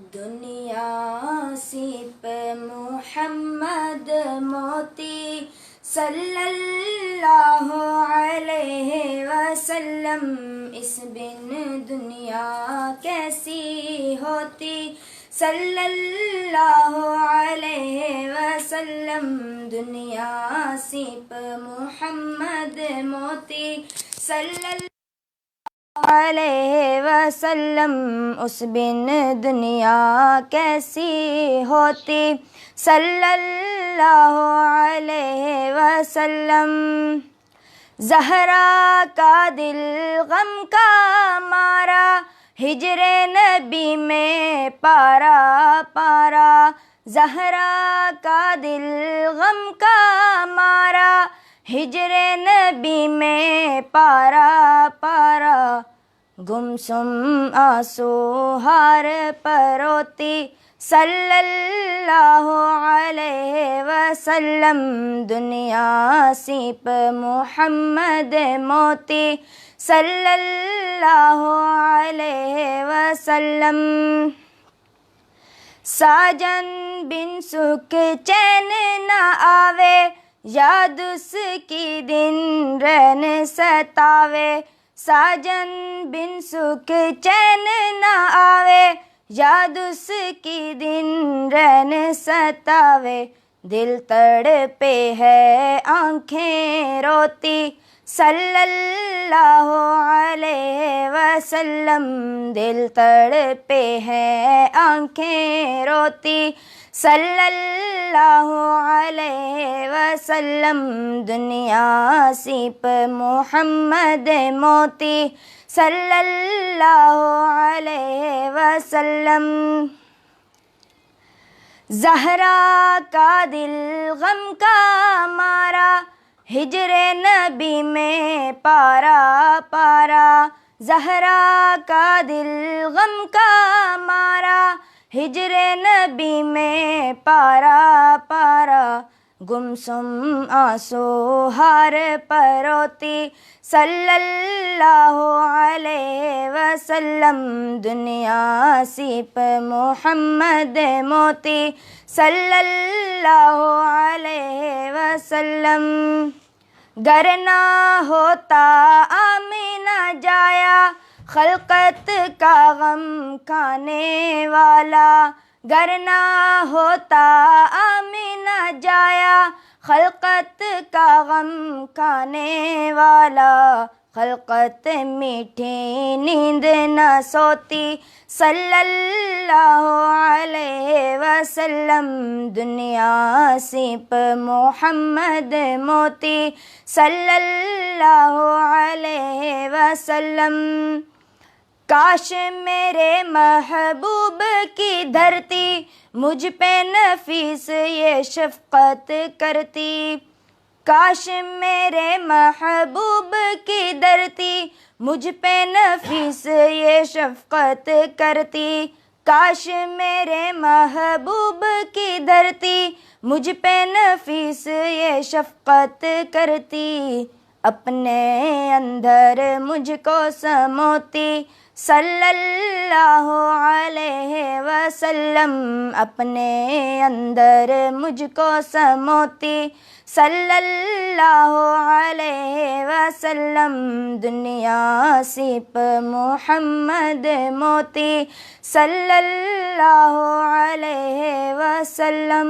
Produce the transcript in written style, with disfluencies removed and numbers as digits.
دنیا سیپ محمد موتی صلی اللہ علیہ وسلم، اس بن دنیا کیسی ہوتی صلی اللہ علیہ وسلم، دنیا سیپ محمد موتی صلی اللہ علیہ وسلم، اس بن دنیا کیسی ہوتی صلی اللہ علیہ وسلم۔ زہرا کا دل غم کا مارا، ہجر نبی میں پارا پارا، زہرا کا دل غم کا مارا، ہجر نبی میں پارا پارا، گمسم آنسو ہار پر روتی صلی اللہ علیہ وسلم، دنیا سیپ محمد موتی صلی اللہ علیہ وسلم۔ ساجن بن سکھ چین نہ آوے، یاد اس کی دن رین ستاوے، ساجن بن سکھ چین نہ آوے، یاد اس کی دن رین ستاوے، دل تڑپے ہے آنکھیں روتی صلی اللہ علیہ وسلم، دل تڑپے ہے آنکھیں روتی صلی اللہ علیہ وسلم، دنیا سیپ محمد موتی صلی اللہ علیہ وسلم۔ زہرا کا دل غم کا مارا، ہجر نبی میں پارا پارا، زہرا کا دل غم کا مارا، ہجر نبی میں پارا پارا، گمسم آنسو ہار پر روتی صلی اللہ علیہ وسلم، دنیا سیپ محمد موتی صلی اللہ علیہ وسلم۔ گر نہ ہوتا آمینہ جایا، خلقت کا غم کھانے والا، گر نہ ہوتا آمینہ جایا، خلقت کا غم کھانے والا، خلقت میٹھی نیند نہ سوتی صلی اللہ علیہ وسلم، دنیا سیپ محمد موتی صلی اللہ علیہ وسلم۔ کاش میرے محبوب کی دھرتی مجھ پہ نفیس یہ شفقت کرتی، کاش میرے محبوب کی دھرتی مجھ پہ نفیس یہ شفقت کرتی، کاش میرے محبوب کی دھرتی مجھ پہ نفیس یہ شفقت کرتی، اپنے اندر مجھ کو سموتی صلی اللہ علیہ وسلم، اپنے اندر مجھ کو سموتی صلی اللہ علیہ وسلم، دنیا سیپ محمد موتی صلی اللہ علیہ وسلم۔